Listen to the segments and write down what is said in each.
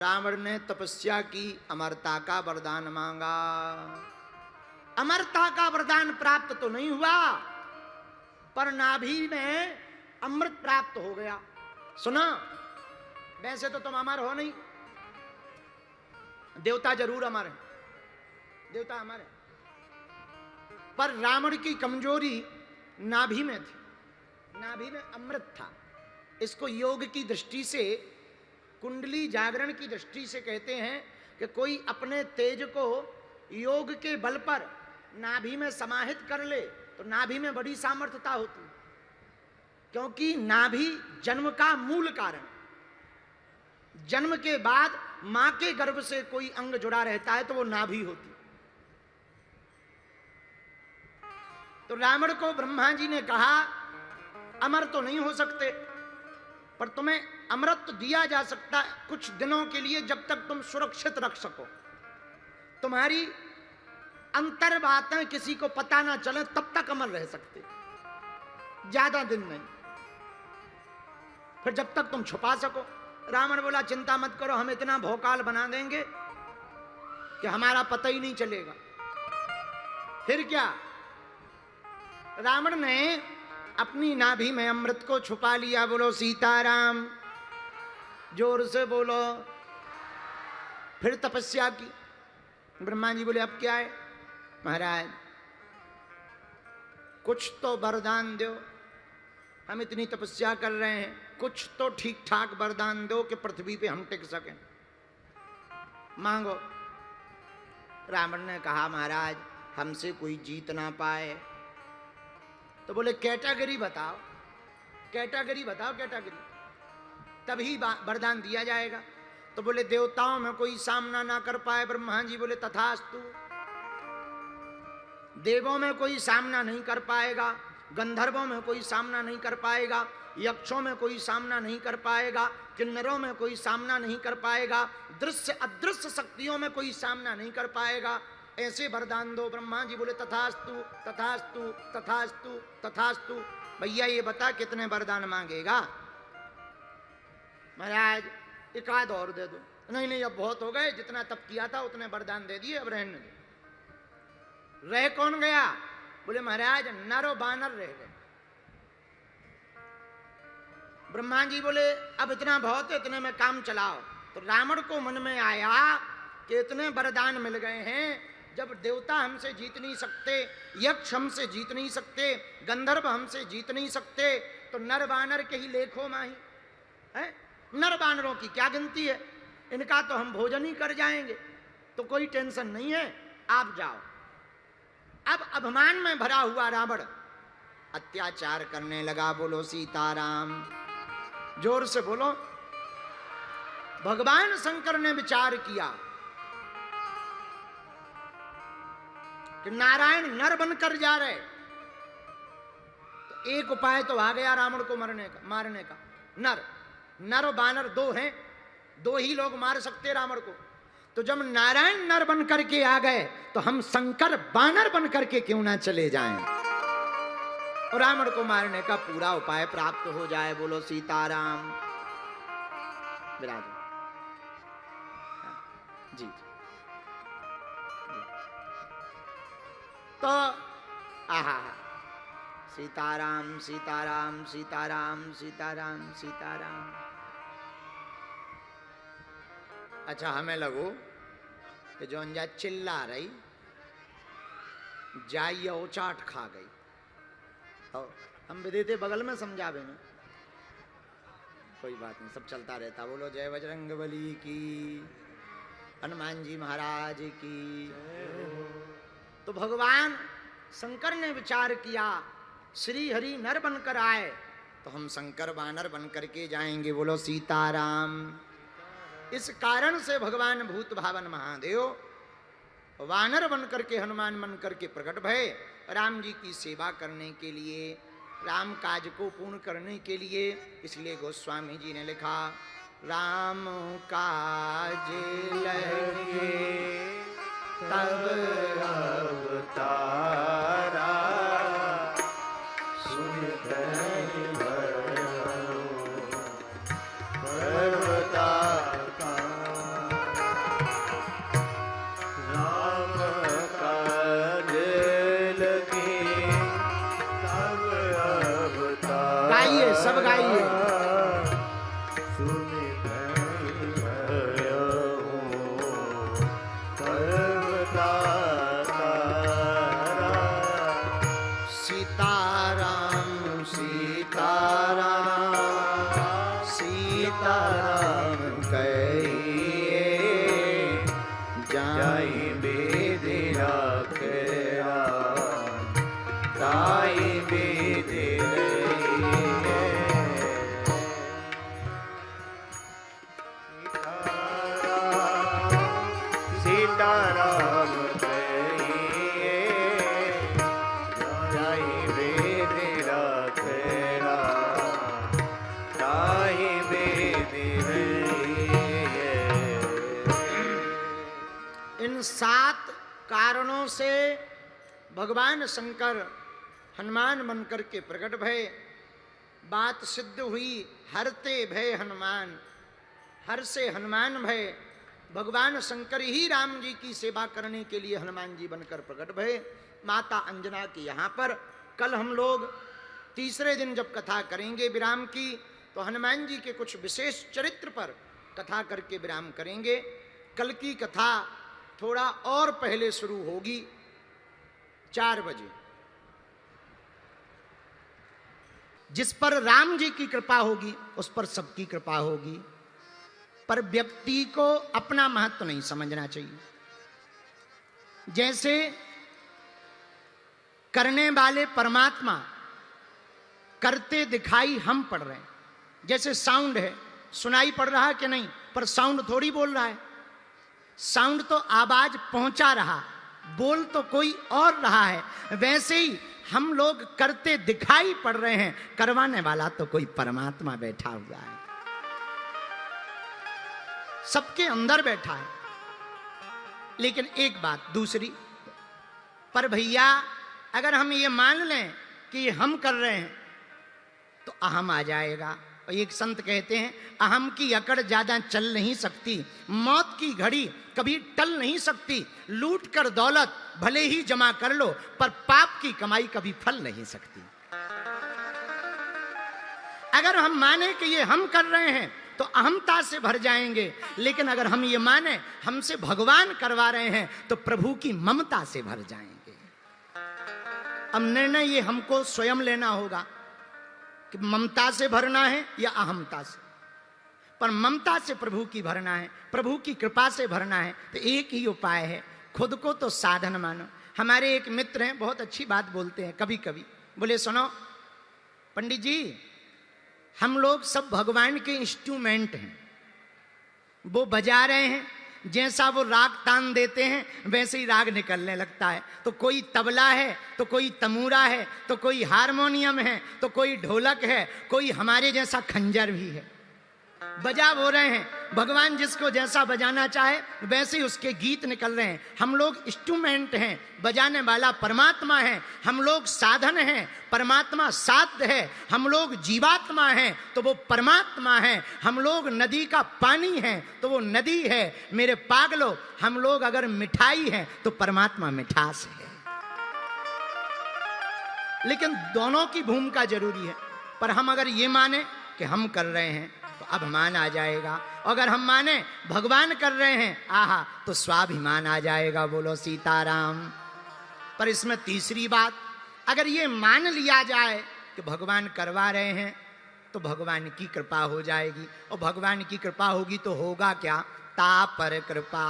रावण ने तपस्या की, अमरता का वरदान मांगा। अमरता का वरदान प्राप्त तो नहीं हुआ, पर नाभि में अमृत प्राप्त हो गया। सुना, वैसे तो तुम अमर हो नहीं, देवता जरूर अमर है, देवता अमर है, पर रावण की कमजोरी नाभि में थी, नाभि में अमृत था। इसको योग की दृष्टि से, कुंडली जागरण की दृष्टि से कहते हैं कि कोई अपने तेज को योग के बल पर नाभि में समाहित कर ले तो नाभि में बड़ी सामर्थ्यता होती, क्योंकि नाभि जन्म का मूल कारण। जन्म के बाद मां के गर्भ से कोई अंग जुड़ा रहता है तो वो नाभि होती। तो रावण को ब्रह्मा जी ने कहा, अमर तो नहीं हो सकते, पर तुम्हें अमृत दिया जा सकता है कुछ दिनों के लिए, जब तक तुम सुरक्षित रख सको, तुम्हारी अंतर बातें किसी को पता ना चले, तब तक अमर रह सकते, ज्यादा दिन नहीं, फिर जब तक तुम छुपा सको। रावण बोला, चिंता मत करो, हम इतना भौकाल बना देंगे कि हमारा पता ही नहीं चलेगा। फिर क्या, रावण ने अपनी नाभि में अमृत को छुपा लिया। बोलो सीताराम, जोर से बोलो। फिर तपस्या की। ब्रह्मा जी बोले, अब क्या है महाराज, कुछ तो वरदान दो, हम इतनी तपस्या कर रहे हैं, कुछ तो ठीक ठाक वरदान दो कि पृथ्वी पे हम टिक सकें, मांगो। रावण ने कहा, महाराज हमसे कोई जीत ना पाए। तो बोले, कैटेगरी बताओ, कैटेगरी बताओ, कैटेगरी, तभी वरदान दिया जाएगा। तो बोले, देवताओं में कोई सामना ना कर पाए। ब्रह्मा जी बोले, तथास्तु। देवों में कोई सामना नहीं कर पाएगा, गंधर्वों में कोई सामना नहीं कर पाएगा, यक्षों में कोई सामना नहीं कर पाएगा, किन्नरों में कोई सामना नहीं कर पाएगा, दृश्य अदृश्य शक्तियों में कोई सामना नहीं कर पाएगा, ऐसे वरदान दो। ब्रह्मा जी बोले, तथास्तु तथास्तु तथास्तु तथास्तु। भैया ये बता कितने वरदान मांगेगा? महाराज एक आध और दे दो। नहीं नहीं, अब बहुत हो गए, जितना तप किया था उतने वरदान दे दिए, अब रहने दो। रह कौन गया? बोले, महाराज नर और बानर रह गए। ब्रह्मा जी बोले, अब इतना बहुत है, इतने में काम चलाओ। तो रावण को मन में आया कि इतने वरदान मिल गए हैं, जब देवता हमसे जीत नहीं सकते, यक्ष हमसे जीत नहीं सकते, गंधर्व हमसे जीत नहीं सकते, तो नर बानर के ही लेखो माही है। नर बानरों की क्या गिनती है, इनका तो हम भोजन ही कर जाएंगे, तो कोई टेंशन नहीं है, आप जाओ। अब अभिमान में भरा हुआ रावण अत्याचार करने लगा। बोलो सीताराम, जोर से बोलो। भगवान शंकर ने विचार किया कि नारायण नर बनकर जा रहे, तो एक उपाय तो आ गया रावण को मारने का। नर और बानर दो हैं, दो ही लोग मार सकते रावण को। तो जब नारायण नर बन करके आ गए, तो हम शंकर बानर बन करके क्यों ना चले जाएं और रावण को मारने का पूरा उपाय प्राप्त हो जाए। बोलो सीताराम। विराज जी। तो आहा, सीताराम सीताराम सीताराम सीताराम सीताराम। अच्छा, हमें लगो कि जो अंजा चिल्ला रही जाइए ओचाट खा गई, और हम विधि थे बगल में समझावे में, कोई बात नहीं, सब चलता रहता। बोलो जय बजरंगबली की, हनुमान जी महाराज की। तो भगवान शंकर ने विचार किया, श्री हरि नर बनकर आए तो हम शंकर वानर बनकर के जाएंगे। बोलो सीताराम। इस कारण से भगवान भूत भावन महादेव वानर बनकर के, हनुमान बनकर के प्रकट भय, राम जी की सेवा करने के लिए, राम काज को पूर्ण करने के लिए। इसलिए गोस्वामी जी ने लिखा, राम काज लगे तब अवतारा, सुन इन 7 कारणों से भगवान शंकर हनुमान बनकर के प्रकट भय। बात सिद्ध हुई, हरते भय हनुमान, हर से हनुमान भय। भगवान शंकर ही राम जी की सेवा करने के लिए हनुमान जी बनकर प्रकट भय माता अंजना के यहाँ पर। कल हम लोग तीसरे दिन जब कथा करेंगे विराम की, तो हनुमान जी के कुछ विशेष चरित्र पर कथा करके विराम करेंगे। कल की कथा थोड़ा और पहले शुरू होगी, 4 बजे। जिस पर राम जी की कृपा होगी उस पर सबकी कृपा होगी, पर व्यक्ति को अपना महत्व नहीं समझना चाहिए। जैसे करने वाले परमात्मा करते दिखाई हम पड़ रहे हैं। जैसे साउंड है, सुनाई पड़ रहा है कि नहीं, पर साउंड थोड़ी बोल रहा है। साउंड तो आवाज पहुंचा रहा, बोल तो कोई और रहा है। वैसे ही हम लोग करते दिखाई पड़ रहे हैं, करवाने वाला तो कोई परमात्मा बैठा हुआ है, सबके अंदर बैठा है। लेकिन एक बात दूसरी, पर भैया अगर हम ये मान लें कि ये हम कर रहे हैं तो अहम आ जाएगा। और एक संत कहते हैं, अहम की अकड़ ज्यादा चल नहीं सकती, मौत की घड़ी कभी टल नहीं सकती। लूट कर दौलत भले ही जमा कर लो, पर पाप की कमाई कभी फल नहीं सकती। अगर हम माने कि ये हम कर रहे हैं तो अहमता से भर जाएंगे, लेकिन अगर हम ये माने हमसे भगवान करवा रहे हैं तो प्रभु की ममता से भर जाएंगे। अब निर्णय ये हमको स्वयं लेना होगा कि ममता से भरना है या अहमता से। पर ममता से प्रभु की भरना है, प्रभु की कृपा से भरना है, तो एक ही उपाय है, खुद को तो साधन मानो। हमारे एक मित्र हैं, बहुत अच्छी बात बोलते हैं कभी कभी। बोले सुनो पंडित जी, हम लोग सब भगवान के इंस्ट्रूमेंट हैं, वो बजा रहे हैं, जैसा वो राग तान देते हैं वैसे ही राग निकलने लगता है। तो कोई तबला है, तो कोई तमूरा है, तो कोई हारमोनियम है, तो कोई ढोलक है, कोई हमारे जैसा खंजर भी है। बजा वो रहे हैं, भगवान जिसको जैसा बजाना चाहे वैसे ही उसके गीत निकल रहे हैं। हम लोग इंस्ट्रूमेंट हैं, बजाने वाला परमात्मा है। हम लोग साधन हैं, परमात्मा साध्य है। हम लोग जीवात्मा हैं तो वो परमात्मा है। हम लोग नदी का पानी है तो वो नदी है। मेरे पागलों, हम लोग अगर मिठाई है तो परमात्मा मिठास है। लेकिन दोनों की भूमिका जरूरी है। पर हम अगर ये माने कि हम कर रहे हैं तो अभिमान आ जाएगा, अगर हम माने भगवान कर रहे हैं आहा तो स्वाभिमान आ जाएगा। बोलो सीताराम। पर इसमें तीसरी बात, अगर ये मान लिया जाए कि भगवान करवा रहे हैं तो भगवान की कृपा हो जाएगी। और भगवान की कृपा होगी तो होगा क्या? ता पर कृपा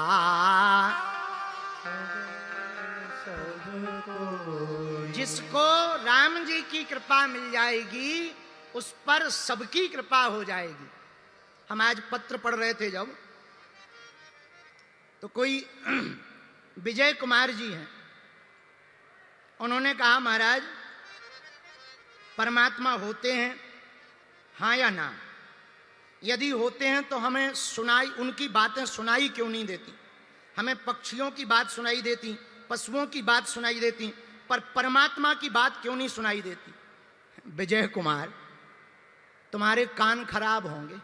जिसको राम जी की कृपा मिल जाएगी उस पर सबकी कृपा हो जाएगी। हम आज पत्र पढ़ रहे थे जब, तो कोई विजय कुमार जी हैं, उन्होंने कहा महाराज परमात्मा होते हैं हाँ या ना? यदि होते हैं तो हमें सुनाई, उनकी बातें सुनाई क्यों नहीं देती? हमें पक्षियों की बात सुनाई देती, पशुओं की बात सुनाई देती, पर परमात्मा की बात क्यों नहीं सुनाई देती? विजय कुमार, तुम्हारे कान खराब होंगे,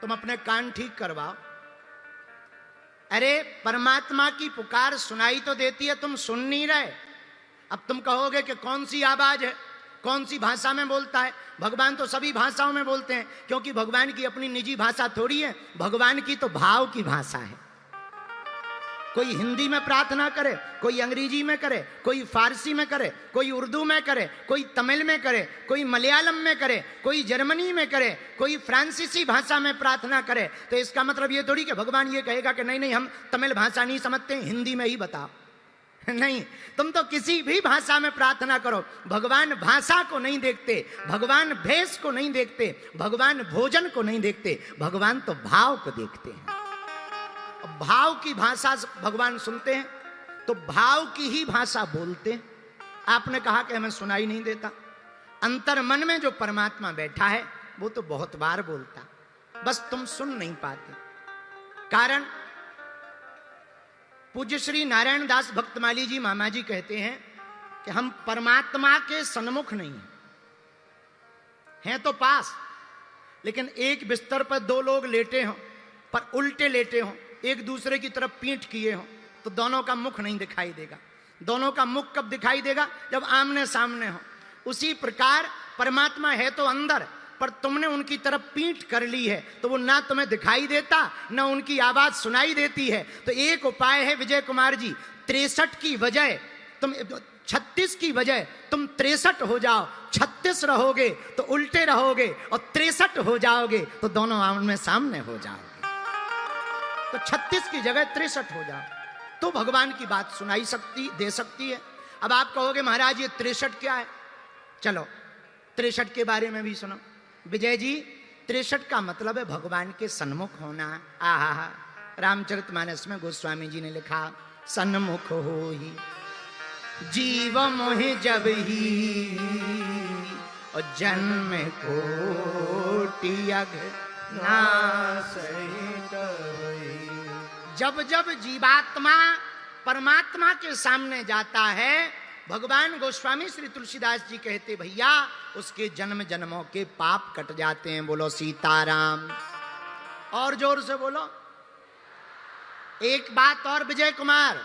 तुम अपने कान ठीक करवाओ। अरे परमात्मा की पुकार सुनाई तो देती है, तुम सुन नहीं रहे। अब तुम कहोगे कि कौन सी आवाज है, कौन सी भाषा में बोलता है? भगवान तो सभी भाषाओं में बोलते हैं, क्योंकि भगवान की अपनी निजी भाषा थोड़ी है। भगवान की तो भाव की भाषा है। कोई हिंदी में प्रार्थना करे, कोई अंग्रेजी में करे, कोई फारसी में करे, कोई उर्दू में करे, कोई तमिल में करे, कोई मलयालम में करे, कोई जर्मनी में करे, कोई फ्रांसीसी भाषा में प्रार्थना करे। तो इसका मतलब ये थोड़ी कि भगवान ये कहेगा कि नहीं नहीं हम तमिल भाषा नहीं समझते, हिंदी में ही बताओ। नहीं, तुम तो किसी भी भाषा में प्रार्थना करो, भगवान भाषा को नहीं देखते, भगवान भेष को नहीं देखते, भगवान भोजन को नहीं देखते, भगवान तो भाव को देखते हैं। भाव की भाषा भगवान सुनते हैं तो भाव की ही भाषा बोलते हैं। आपने कहा कि हमें सुनाई नहीं देता, अंतर मन में जो परमात्मा बैठा है वो तो बहुत बार बोलता, बस तुम सुन नहीं पाते। कारण पूज्य श्री नारायण दास भक्तमाली जी मामा जी कहते हैं कि हम परमात्मा के सन्मुख नहीं हैं तो पास, लेकिन एक बिस्तर पर दो लोग लेटे हों पर उल्टे लेटे हों, एक दूसरे की तरफ पीठ किए हों, तो दोनों का मुख नहीं दिखाई देगा। दोनों का मुख कब दिखाई देगा? जब आमने सामने हो। उसी प्रकार परमात्मा है तो अंदर, पर तुमने उनकी तरफ पीठ कर ली है तो वो ना तुम्हें दिखाई देता ना उनकी आवाज सुनाई देती है। तो एक उपाय है विजय कुमार जी, 63 की बजाय तुम 36 की बजाय तुम 63 हो जाओ। 36 रहोगे तो उल्टे रहोगे और 63 हो जाओगे तो दोनों आमने सामने हो जाओगे। तो 36 की जगह 63 हो जाओ तो भगवान की बात सुनाई दे सकती है। अब आप कहोगे महाराज ये 63 क्या है? चलो 63 के बारे में भी सुनो। विजय जी 63 का मतलब है भगवान के सन्मुख होना। आहा, रामचरितमानस में गोस्वामी जी ने लिखा, सन्मुख हो ही जीव मोहि जब ही और जन्म कोटि जब जब जीवात्मा परमात्मा के सामने जाता है, भगवान गोस्वामी श्री तुलसीदास जी कहते भैया उसके जन्म जन्मों के पाप कट जाते हैं। बोलो सीताराम, और जोर से बोलो। एक बात और विजय कुमार,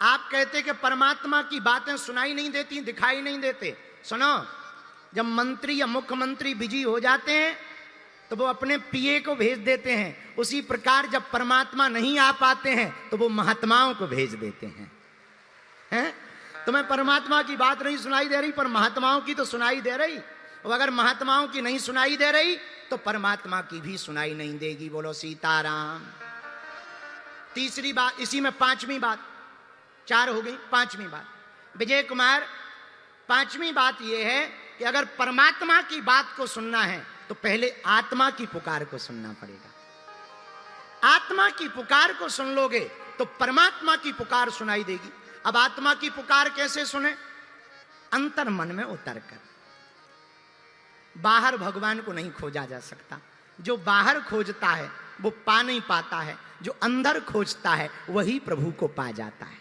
आप कहते कि परमात्मा की बातें सुनाई नहीं देती, दिखाई नहीं देते। सुनो, जब मंत्री या मुख्यमंत्री बिजी हो जाते हैं तो वो अपने पीए को भेज देते हैं। उसी प्रकार जब परमात्मा नहीं आ पाते हैं तो वो महात्माओं को भेज देते हैं। तुम्हें परमात्मा की बात नहीं सुनाई दे रही पर महात्माओं की तो सुनाई दे रही, और अगर महात्माओं की नहीं सुनाई दे रही तो परमात्मा की भी सुनाई नहीं देगी। बोलो सीताराम। तीसरी बात, इसी में पांचवी बात, 4 हो गई, पांचवी बात विजय कुमार, पांचवी बात यह है कि अगर परमात्मा की बात को सुनना है तो पहले आत्मा की पुकार को सुनना पड़ेगा। आत्मा की पुकार को सुन लोगे तो परमात्मा की पुकार सुनाई देगी। अब आत्मा की पुकार कैसे सुने? अंतर मन में उतर कर। बाहर भगवान को नहीं खोजा जा सकता। जो बाहर खोजता है वो पा नहीं पाता है, जो अंदर खोजता है वही प्रभु को पा जाता है।